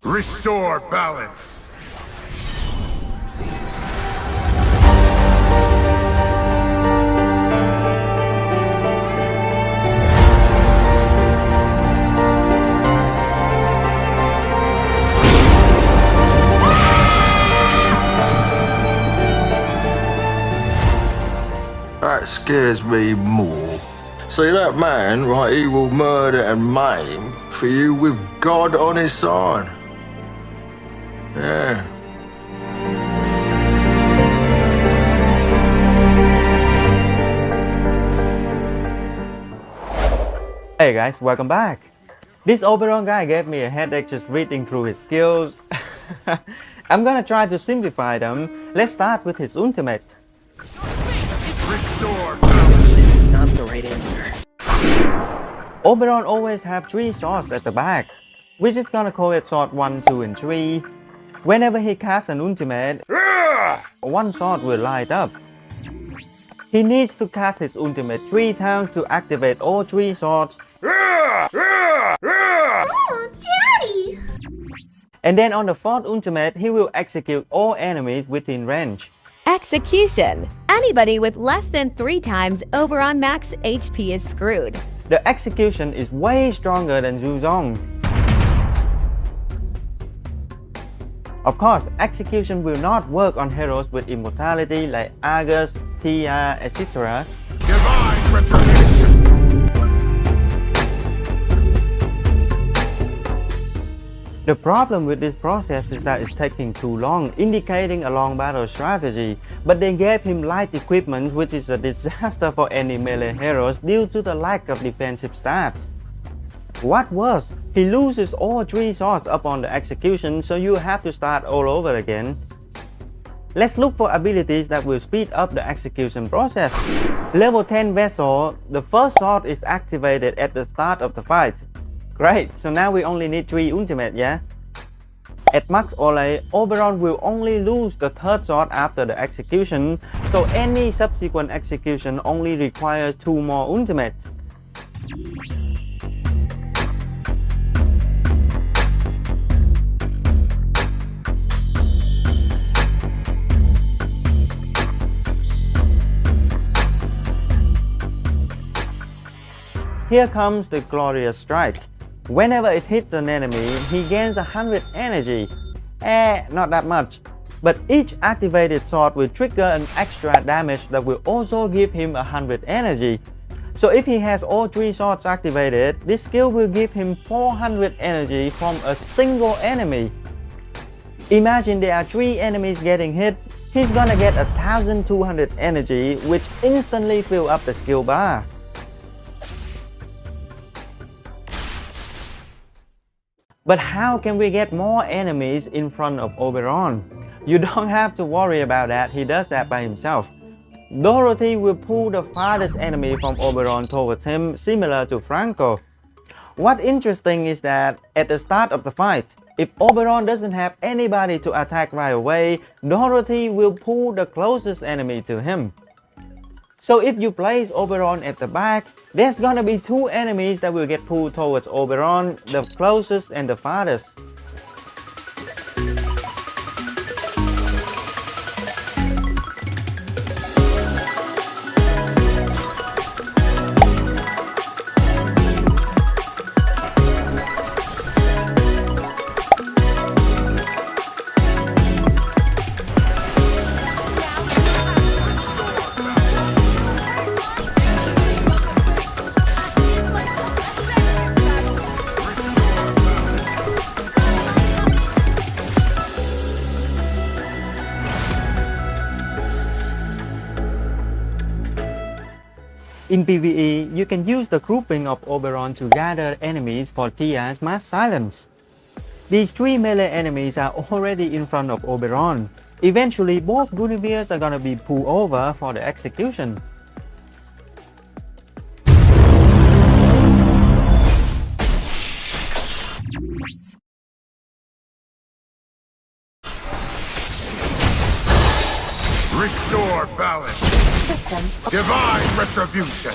Restore balance. That scares me more. See that man, right, he will murder and maim for you with God on his side. Yeah. Hey guys, welcome back. This Oberon guy gave me a headache just reading through his skills. I'm gonna try to simplify them. Let's start with his ultimate. Restore balance. This is not the right answer. Oberon always have 3 swords at the back. We're just gonna call it sword 1, 2 and 3. Whenever he casts an ultimate, one sword will light up. He needs to cast his ultimate 3 times to activate all 3 swords. Oh, Daddy! And then on the 4th ultimate, he will execute all enemies within range. Execution. Anybody with less than 3 times Oberon max HP is screwed. The execution is way stronger than Zhuzong. Of course, execution will not work on heroes with immortality like Argus, Tia, etc. Divine retribution. The problem with this process is that it's taking too long, indicating a long battle strategy, but they gave him light equipment, which is a disaster for any melee heroes due to the lack of defensive stats. What worse, he loses all 3 swords upon the execution, so you have to start all over again. Let's look for abilities that will speed up the execution process. Level 10 Vessel, the first sword is activated at the start of the fight. Great, so now we only need 3 ultimate, yeah? At Max MLA, Oberon will only lose the 3rd sword after the execution, so any subsequent execution only requires 2 more ultimates. Here comes the Glorious Strike. Whenever it hits an enemy, he gains 100 energy. Not that much. But each activated sword will trigger an extra damage that will also give him 100 energy. So if he has all 3 swords activated, this skill will give him 400 energy from a single enemy. Imagine there are 3 enemies getting hit, he's gonna get 1200 energy, which instantly fill up the skill bar. But how can we get more enemies in front of Oberon? You don't have to worry about that, he does that by himself. Dorothy will pull the farthest enemy from Oberon towards him, similar to Franco. What's interesting is that at the start of the fight, if Oberon doesn't have anybody to attack right away, Dorothy will pull the closest enemy to him. So if you place Oberon at the back, there's gonna be 2 enemies that will get pulled towards Oberon, the closest and the farthest. In PvE, you can use the grouping of Oberon to gather enemies for Tia's Mass Silence. These 3 melee enemies are already in front of Oberon. Eventually, both Guineveres are gonna be pulled over for the execution. Restore balance. System. Divine retribution.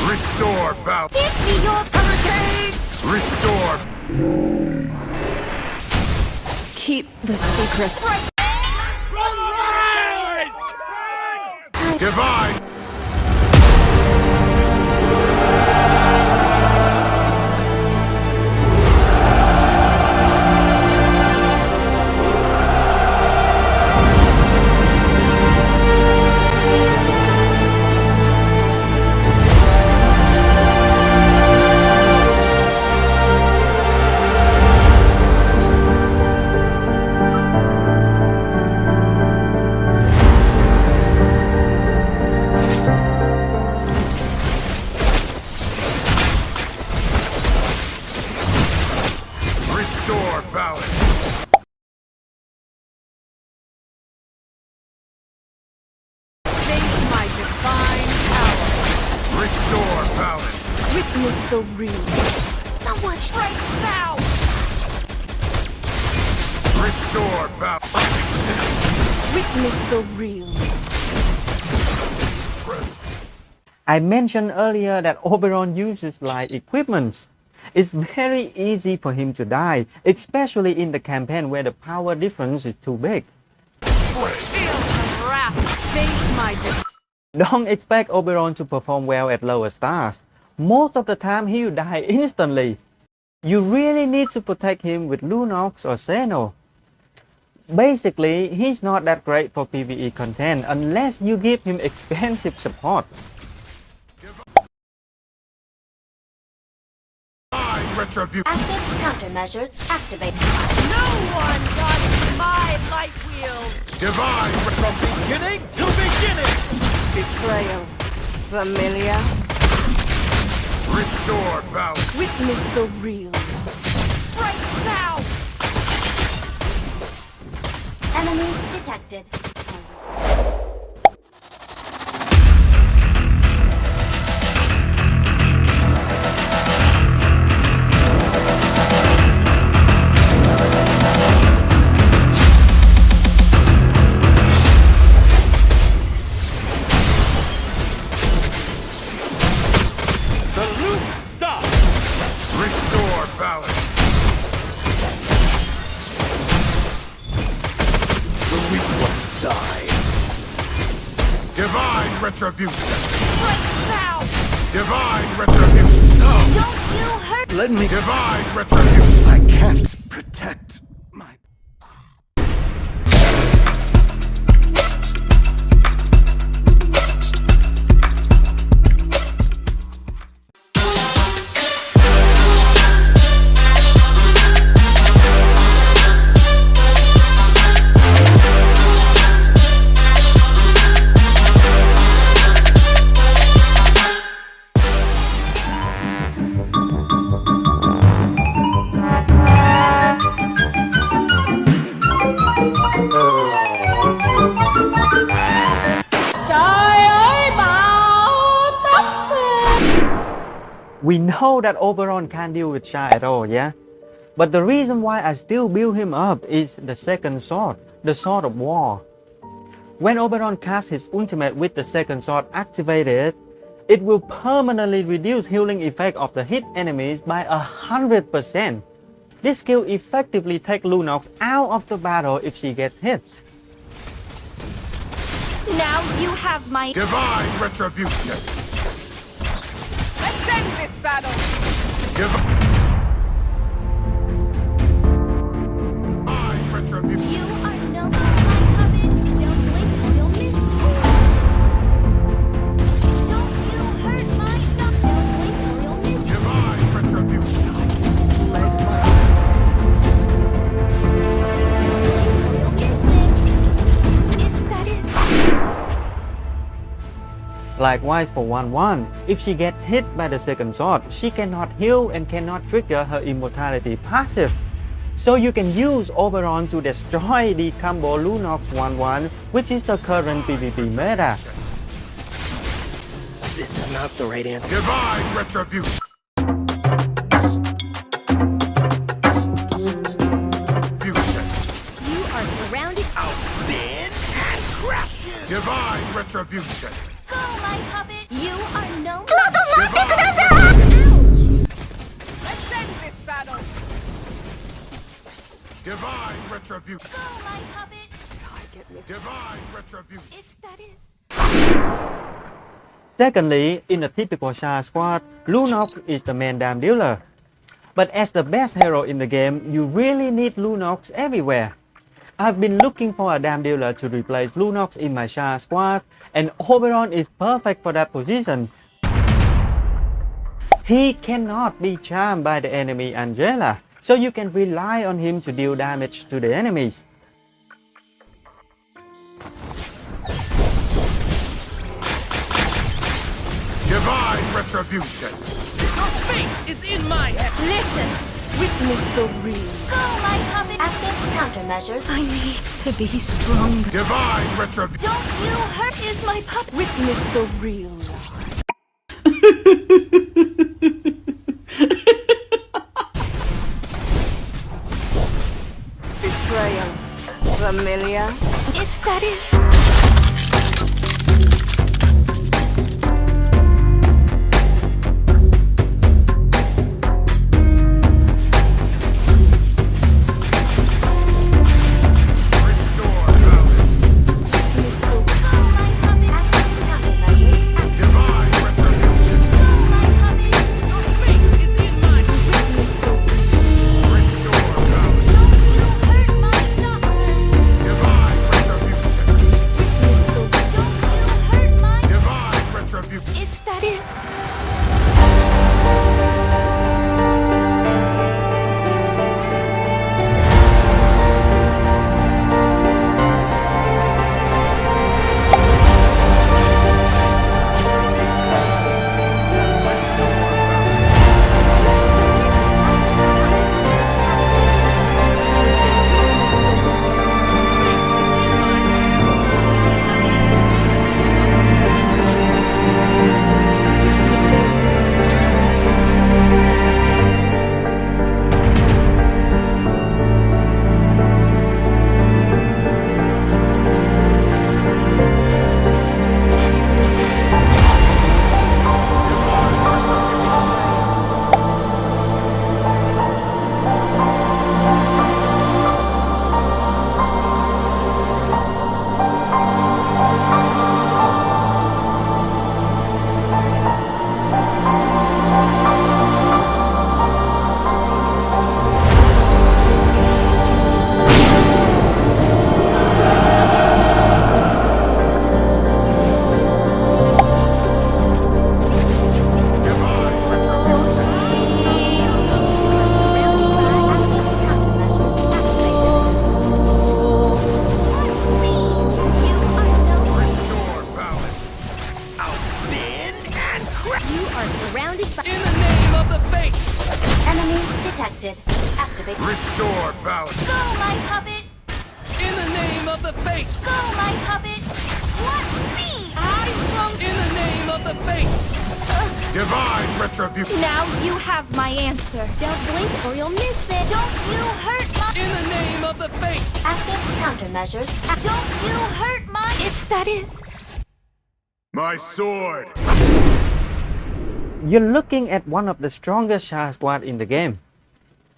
Restore balance. Give me your hurricane! Restore. keep the secret. Divine! Restore balance! Face my divine power. Restore balance! Witness the real. Someone strike now. Restore balance! Witness the real. I mentioned earlier that Oberon uses light equipment. It's very easy for him to die, especially in the campaign where the power difference is too big. Feel the wrath. Face my Don't expect Oberon to perform well at lower stars. Most of the time he'll die instantly. You really need to protect him with Lunox or Xeno. Basically, he's not that great for PvE content unless you give him expensive supports. Divine retribution! Active countermeasures activate. No one got my light wheels. Divine From beginning to beginning! Betrayal. Familiar. Restore balance! Witness the real. Right now. Enemies detected. Salute stop! Restore balance! The weak ones die. Divine retribution! Right now. Divine retribution! No! Don't you hurt. Let me... Divine retribution! I can't protect my... We know that Oberon can't deal with Sha at all, yeah? But the reason why I still build him up is the second sword, the Sword of War. When Oberon casts his ultimate with the second sword activated, it will permanently reduce healing effect of the hit enemies by 100%. This skill effectively takes Lunox out of the battle if she gets hit. Now you have my. Divine retribution! Let's end this battle. Divine retribution! You are no my puppet. Don't blink or you'll miss. Don't you hurt my son. Don't blink or you'll miss. Divine retribution! If that is. Likewise for Wanwan, if she gets hit by the second sword, she cannot heal and cannot trigger her immortality passive. So you can use Oberon to destroy the combo Lunox+Wanwan, which is the current PvP meta. This is not the right answer. Divine retribution! You are surrounded. Spin and crush you! Divine retribution! Go, my puppet. You are no. Let's end this battle. Divine retribution. Go, my puppet. Divine retribution. If that is. Secondly, in a typical Char squad, Lunox is the main damn dealer. But as the best hero in the game, you really need Lunox everywhere. I've been looking for a damn dealer to replace Lunox in my Char squad, and Oberon is perfect for that position. He cannot be charmed by the enemy Angela, so you can rely on him to deal damage to the enemies. Divine retribution. Your fate is in my hands. Listen. Witness the real. Go, my puppet. Active countermeasures. I need to be strong. Divine retribution. Don't you hurt is my puppet. Witness the real. Betrayal. Familiar. If that is. Restore balance. Go, my puppet. Active countermeasures. Divine retribution. Go, my puppet. Your fate is in my hands. Restore balance. Don't you hurt my doctor. Divine retribution. Don't you hurt my. Divine retribution. If that is. Divine retribution. Restore balance. I'll spin and crash. You are surrounded by In the name of the fates. enemies detected. Activate. Restore balance. Go, my puppet. In the name of the fates. Go, my puppet. What me? I won't. In the name of the fates. Divine retribution. Now you have my answer. Don't blink or you'll miss it. Don't you hurt my. In the name of the fates. Active countermeasures. Don't you hurt my. If that is. My sword. You're looking at one of the strongest Char squad in the game.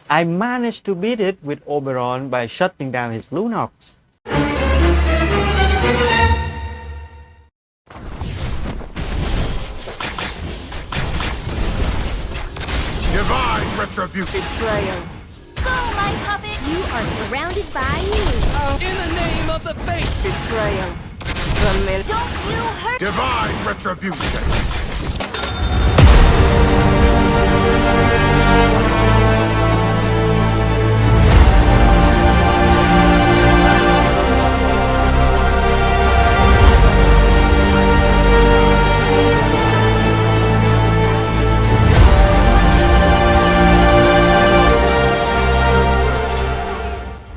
I managed to beat it with Oberon by shutting down his Lunox. Divine retribution. Betrayal. Go, my puppet. You are surrounded by you. In the name of the fates. Betrayal. Familiar. Don't you hurt. Divine retribution.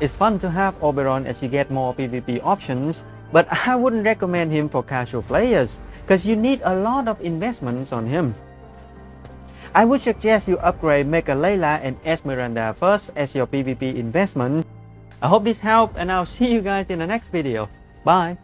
It's fun to have Oberon as you get more PvP options, but I wouldn't recommend him for casual players, because you need a lot of investments on him. I would suggest you upgrade Mecha Layla and Esmeralda first as your PvP investment. I hope this helped, and I'll see you guys in the next video. Bye!